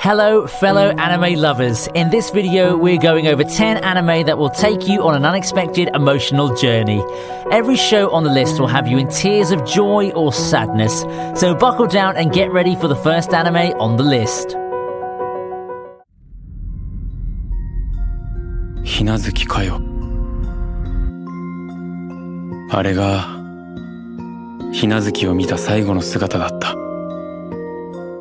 Hello, fellow anime lovers. In this video, we're going over 10 anime that will take you on an unexpected emotional journey. Every show on the list will have you in tears of joy or sadness. So buckle down and get ready for the first anime on the list. ひなずきかよ。あれがひなずきを見た最後の姿だった。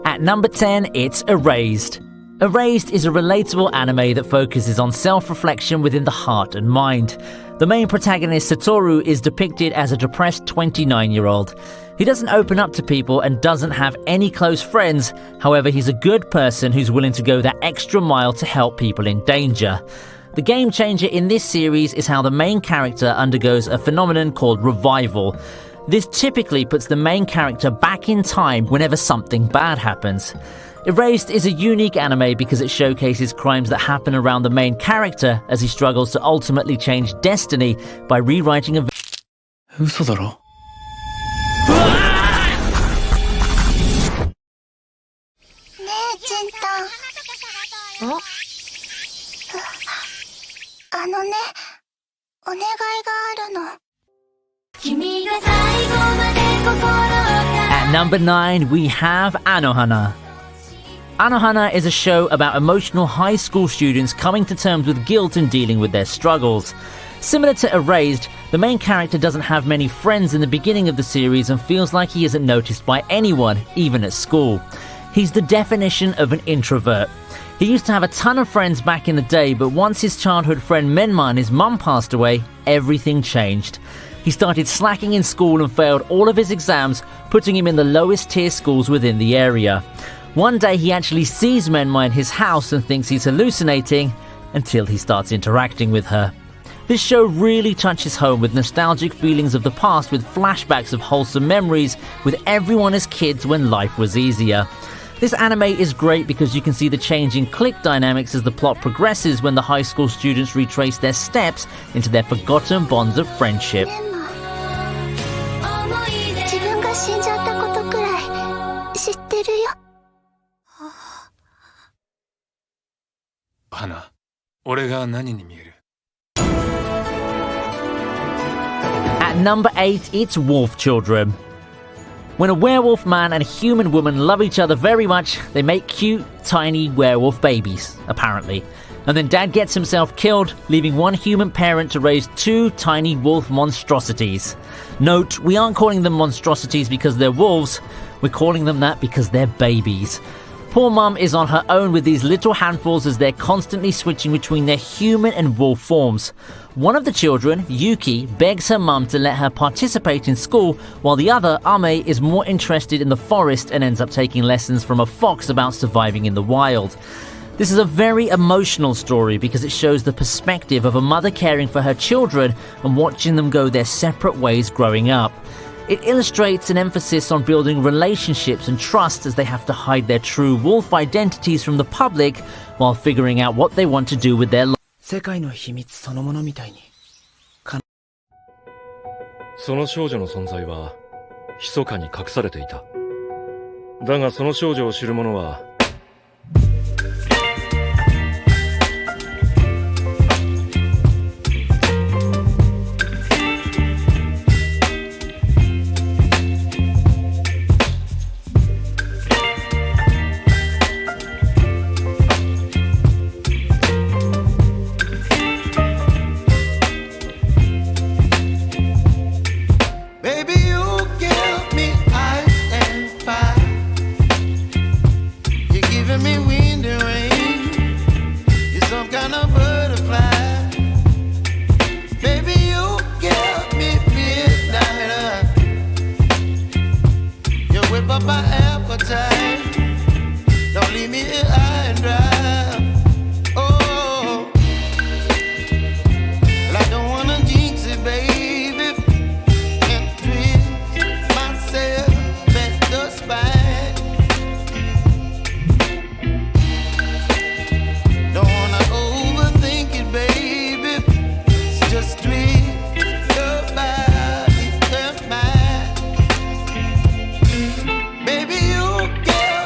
At number 10, it's Erased. Erased is a relatable anime that focuses on self-reflection within the heart and mind. The main protagonist, Satoru, is depicted as a depressed 29-year-old. He doesn't open up to people and doesn't have any close friends. However, he's a good person who's willing to go that extra mile to help people in danger. The game changer in this series is how the main character undergoes a phenomenon called revival. This typically puts the main character back in time whenever something bad happens. Erased is a unique anime because it showcases crimes that happen around the main character as he struggles to ultimately change destiny by rewriting a... 嘘だろ。ねえ、ジンタン。ね、お願いがあるの。At number 9, we have Anohana. Anohana is a show about emotional high school students coming to terms with guilt and dealing with their struggles. Similar to Erased, the main character doesn't have many friends in the beginning of the series and feels like he isn't noticed by anyone, even at school. He's the definition of an introvert. He used to have a ton of friends back in the day, but once his childhood friend Menma and his mum passed away, everything changed. He started slacking in school and failed all of his exams, putting him in the lowest tier schools within the area. One day he actually sees Menma in his house and thinks he's hallucinating, until he starts interacting with her. This show really touches home with nostalgic feelings of the past with flashbacks of wholesome memories with everyone as kids when life was easier. This anime is great because you can see the changing clique dynamics as the plot progresses when the high school students retrace their steps into their forgotten bonds of friendship. 自分が死んじゃったことくらい知ってるよ。花、俺が何に見える？ At number 8, it's Wolf Children. When a werewolf man and a human woman love each other very much, they make cute, tiny werewolf babies, apparently. And then dad gets himself killed, leaving one human parent to raise two tiny wolf monstrosities. Note, we aren't calling them monstrosities because they're wolves, we're calling them that because they're babies. Poor mum is on her own with these little handfuls as they're constantly switching between their human and wolf forms. One of the children, Yuki, begs her mum to let her participate in school, while the other, Ame, is more interested in the forest and ends up taking lessons from a fox about surviving in the wild. This is a very emotional story because it shows the perspective of a mother caring for her children and watching them go their separate ways growing up. It illustrates an emphasis on building relationships and trust as they have to hide their true wolf identities from the public while figuring out what they want to do with their lives. 世界の秘密そのものみたいに。その少女の存在は密かに隠されていた。だがその少女を知る者はBaby, you give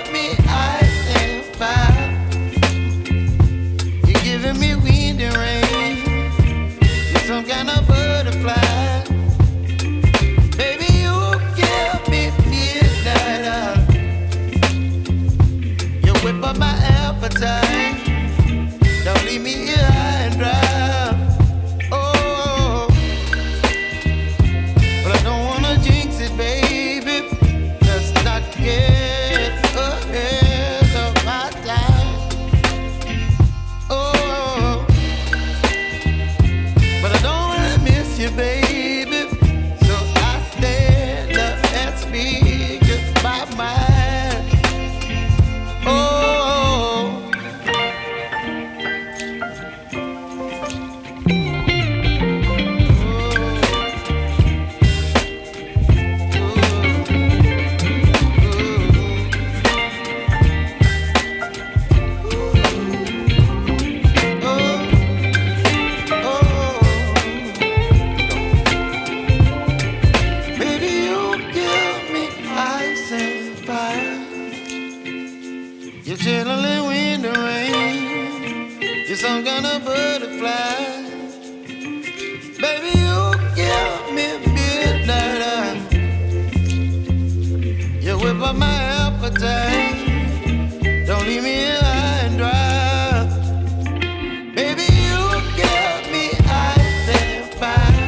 me ice and fire. You're chilling in the rain. You're some kind of butterfly. Baby, you give me midnight. You whip up my appetite. Don't leave me here high and dry. Baby, you give me ice and fire.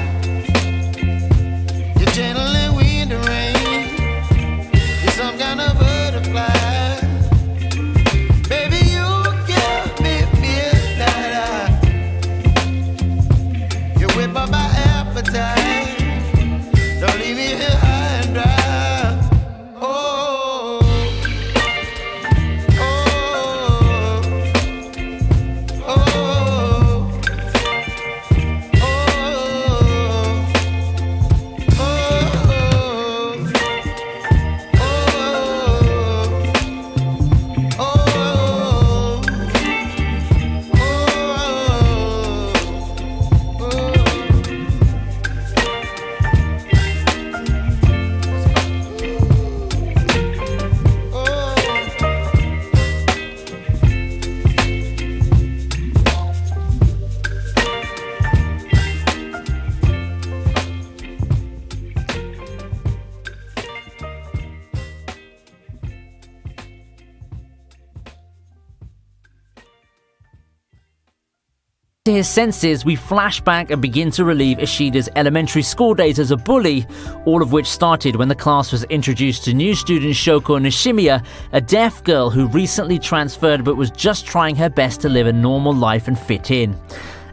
You're channeling wind and rain. You're some kind of butterfly. Baby, you give me midnight. You whip up my appetite. Don't leave me here high and dry. To his senses, we flash back and begin to relive Ishida's elementary school days as a bully, all of which started when the class was introduced to new student Shoko Nishimiya, a deaf girl who recently transferred but was just trying her best to live a normal life and fit in.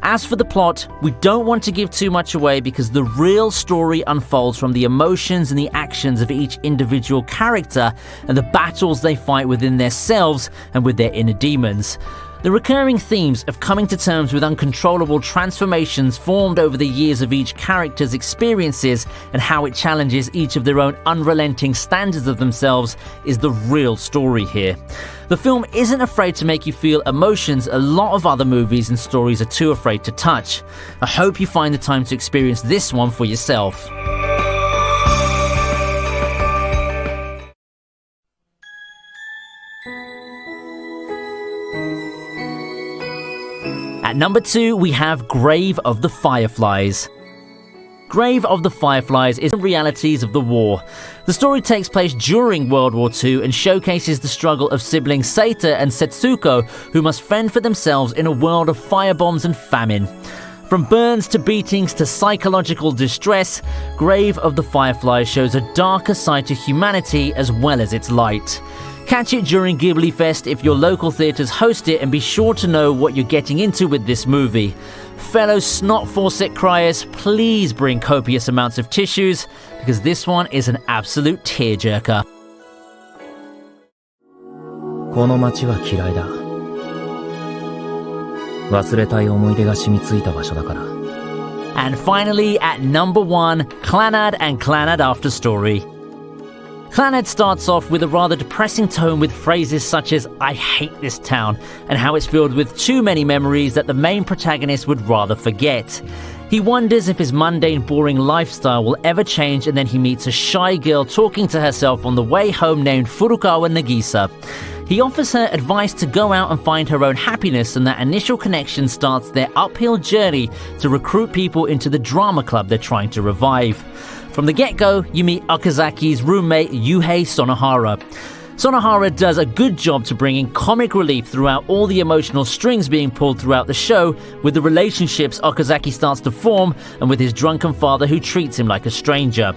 As for the plot, we don't want to give too much away because the real story unfolds from the emotions and the actions of each individual character and the battles they fight within themselves and with their inner demons. The recurring themes of coming to terms with uncontrollable transformations formed over the years of each character's experiences and how it challenges each of their own unrelenting standards of themselves is the real story here. The film isn't afraid to make you feel emotions a lot of other movies and stories are too afraid to touch. I hope you find the time to experience this one for yourself. At number 2, we have Grave of the Fireflies. Grave of the Fireflies is the realities of the war. The story takes place during World War II and showcases the struggle of siblings Seita and Setsuko, who must fend for themselves in a world of firebombs and famine. From burns to beatings to psychological distress, Grave of the Fireflies shows a darker side to humanity as well as its light. Catch it during Ghibli Fest if your local theatres host it, and be sure to know what you're getting into with this movie. Fellow snot faucet criers, please bring copious amounts of tissues, because this one is an absolute tearjerker. この街は嫌いだ。忘れたい思い出が染みついた場所だから。 And finally, at number 1, Clannad and Clannad After Story. Clannad starts off with a rather depressing tone with phrases such as "I hate this town" and how it's filled with too many memories that the main protagonist would rather forget. He wonders if his mundane, boring lifestyle will ever change, and then he meets a shy girl talking to herself on the way home named Furukawa Nagisa. He offers her advice to go out and find her own happiness, and that initial connection starts their uphill journey to recruit people into the drama club they're trying to revive. From the get-go, you meet Okazaki's roommate Yuhei Sonohara. Sonohara does a good job to bring in comic relief throughout all the emotional strings being pulled throughout the show, with the relationships Okazaki starts to form and with his drunken father who treats him like a stranger.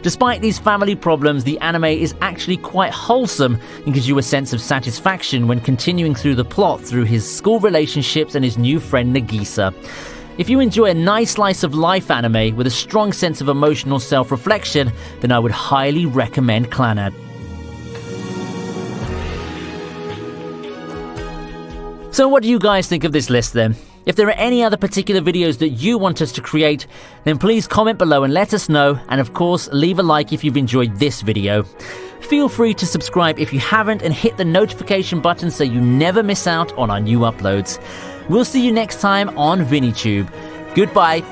Despite these family problems, the anime is actually quite wholesome and gives you a sense of satisfaction when continuing through the plot through his school relationships and his new friend Nagisa. If you enjoy a nice slice of life anime with a strong sense of emotional self-reflection, then I would highly recommend Clannad. So what do you guys think of this list then? If there are any other particular videos that you want us to create, then please comment below and let us know, and of course leave a like if you've enjoyed this video. Feel free to subscribe if you haven't and hit the notification button so you never miss out on our new uploads. We'll see you next time on ViniTube. Goodbye.